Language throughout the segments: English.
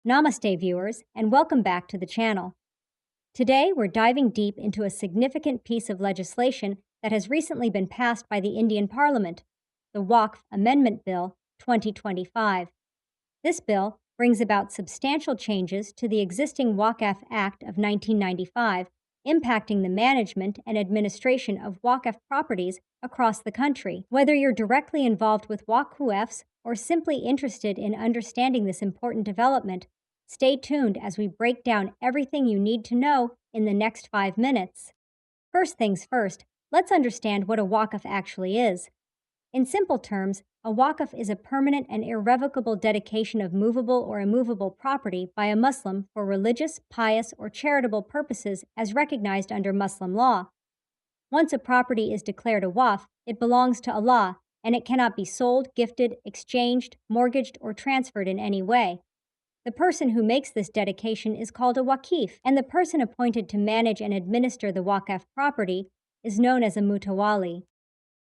Namaste, viewers, and welcome back to the channel. Today, we're diving deep into a significant piece of legislation that has recently been passed by the Indian Parliament, the Waqf Amendment Bill 2025. This bill brings about substantial changes to the existing Waqf Act of 1995, impacting the management and administration of Waqf properties across the country. Whether you're directly involved with Waqfs or simply interested in understanding this important development, stay tuned as we break down everything you need to know in the next 5 minutes. First things first, let's understand what a Waqf actually is. In simple terms, a waqf is a permanent and irrevocable dedication of movable or immovable property by a Muslim for religious, pious, or charitable purposes as recognized under Muslim law. Once a property is declared a waqf, it belongs to Allah, and it cannot be sold, gifted, exchanged, mortgaged, or transferred in any way. The person who makes this dedication is called a waqif, and the person appointed to manage and administer the waqf property is known as a mutawali.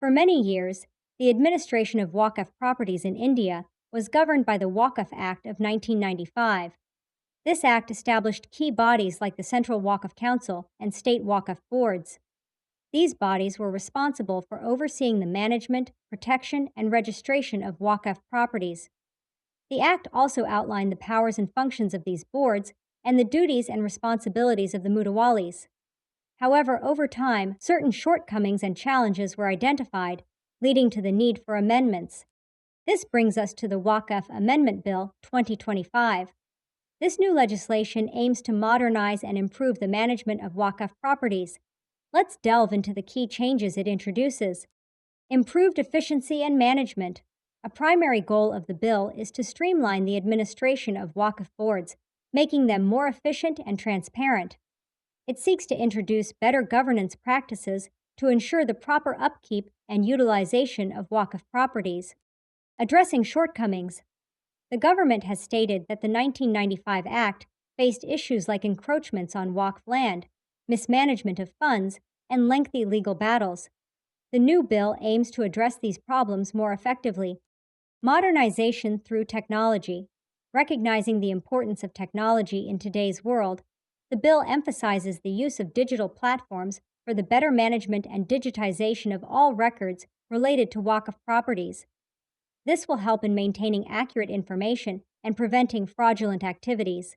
For many years, the administration of Waqf properties in India was governed by the Waqf Act of 1995. This act established key bodies like the Central Waqf Council and state Waqf Boards. These bodies were responsible for overseeing the management, protection, and registration of Waqf properties. The act also outlined the powers and functions of these boards and the duties and responsibilities of the mutawalis. However, over time, certain shortcomings and challenges were identified, leading to the need for amendments. This brings us to the Waqf Amendment Bill 2025. This new legislation aims to modernize and improve the management of Waqf properties. Let's delve into the key changes it introduces. Improved efficiency and management. A primary goal of the bill is to streamline the administration of Waqf boards, making them more efficient and transparent. It seeks to introduce better governance practices to ensure the proper upkeep and utilization of Waqf properties. Addressing shortcomings. The government has stated that the 1995 Act faced issues like encroachments on Waqf land, mismanagement of funds, and lengthy legal battles. The new bill aims to address these problems more effectively. Modernization through technology. Recognizing the importance of technology in today's world, the bill emphasizes the use of digital platforms for the better management and digitization of all records related to Waqf properties. This will help in maintaining accurate information and preventing fraudulent activities.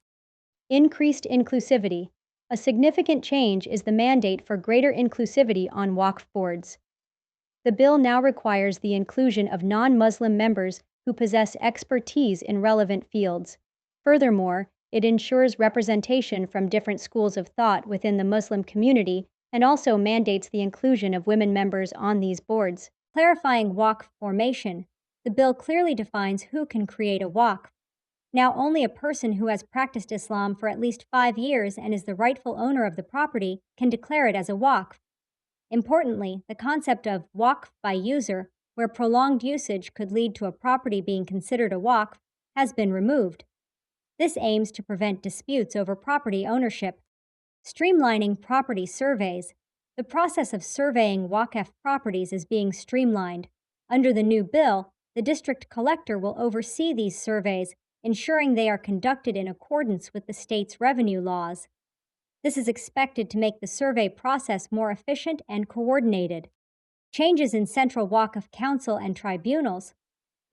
Increased inclusivity. A significant change is the mandate for greater inclusivity on Waqf boards. The bill now requires the inclusion of non-Muslim members who possess expertise in relevant fields. Furthermore, it ensures representation from different schools of thought within the Muslim community and also mandates the inclusion of women members on these boards. Clarifying Waqf formation. The bill clearly defines who can create a Waqf. Now, only a person who has practiced Islam for at least 5 years and is the rightful owner of the property can declare it as a Waqf. Importantly, the concept of Waqf by user, where prolonged usage could lead to a property being considered a Waqf, has been removed. This aims to prevent disputes over property ownership. Streamlining property surveys. The process of surveying Waqf properties is being streamlined. Under the new bill, the district collector will oversee these surveys, ensuring they are conducted in accordance with the state's revenue laws. This is expected to make the survey process more efficient and coordinated. Changes in Central Waqf Council and tribunals.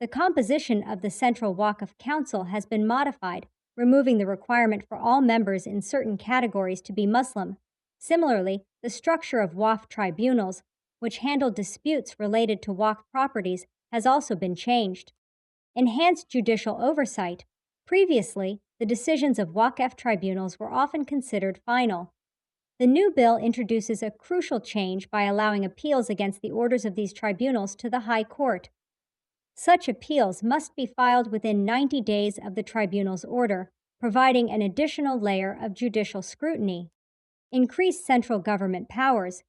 The composition of the Central Waqf Council has been modified, removing the requirement for all members in certain categories to be Muslim. Similarly, the structure of Waqf tribunals, which handle disputes related to Waqf properties, has also been changed. Enhanced judicial oversight. Previously, the decisions of Waqf tribunals were often considered final. The new bill introduces a crucial change by allowing appeals against the orders of these tribunals to the High Court. Such appeals must be filed within 90 days of the tribunal's order, providing an additional layer of judicial scrutiny. Increased central government powers.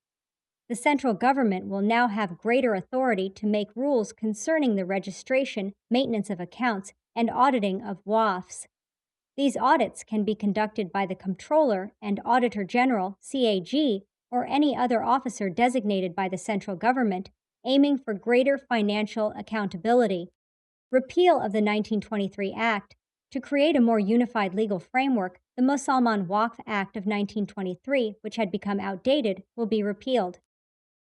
The central government will now have greater authority to make rules concerning the registration, maintenance of accounts, and auditing of Waqfs. These audits can be conducted by the Comptroller and Auditor General, CAG, or any other officer designated by the central government, aiming for greater financial accountability. Repeal of the 1923 Act. To create a more unified legal framework, the Musalman Waqf Act of 1923, which had become outdated, will be repealed.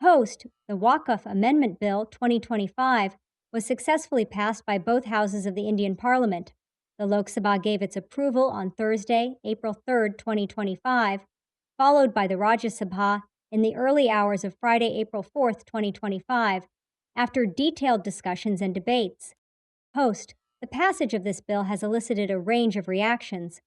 Post, the Waqf Amendment Bill 2025 was successfully passed by both houses of the Indian Parliament. The Lok Sabha gave its approval on Thursday, April 3, 2025, followed by the Rajya Sabha in the early hours of Friday, April 4, 2025, after detailed discussions and debates. Post, the passage of this bill has elicited a range of reactions.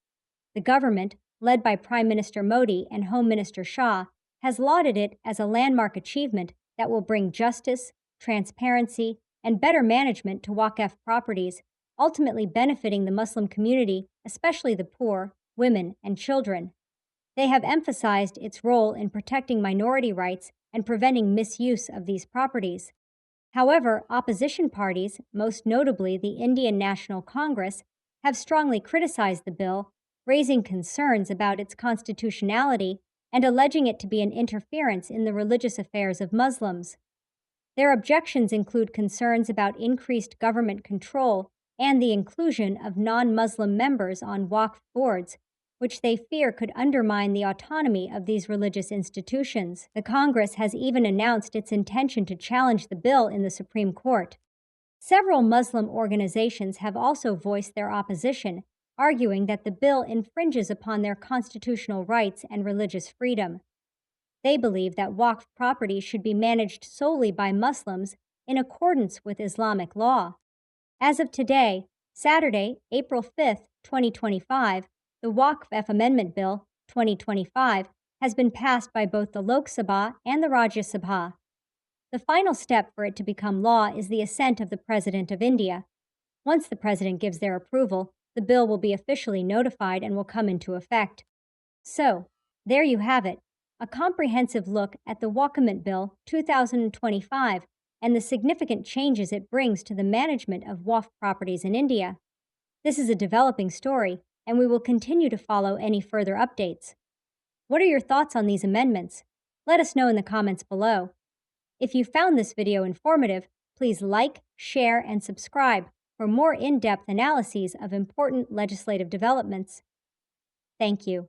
The government, led by Prime Minister Modi and Home Minister Shah, has lauded it as a landmark achievement that will bring justice, transparency, and better management to Waqf properties, ultimately benefiting the Muslim community, especially the poor, women, and children. They have emphasized its role in protecting minority rights and preventing misuse of these properties. However, opposition parties, most notably the Indian National Congress, have strongly criticized the bill, raising concerns about its constitutionality and alleging it to be an interference in the religious affairs of Muslims. Their objections include concerns about increased government control and the inclusion of non-Muslim members on Waqf boards, which they fear could undermine the autonomy of these religious institutions. The Congress has even announced its intention to challenge the bill in the Supreme Court. Several Muslim organizations have also voiced their opposition, arguing that the bill infringes upon their constitutional rights and religious freedom. They believe that Waqf property should be managed solely by Muslims in accordance with Islamic law. As of today, Saturday, April 5, 2025, the Waqf Amendment Bill 2025 has been passed by both the Lok Sabha and the Rajya Sabha. The final step for it to become law is the assent of the President of India. Once the President gives their approval, the bill will be officially notified and will come into effect. So, there you have it, a comprehensive look at the Waqf Bill 2025 and the significant changes it brings to the management of Waqf properties in India. This is a developing story, and we will continue to follow any further updates. What are your thoughts on these amendments? Let us know in the comments below. If you found this video informative, please like, share, and subscribe for more in-depth analyses of important legislative developments. Thank you.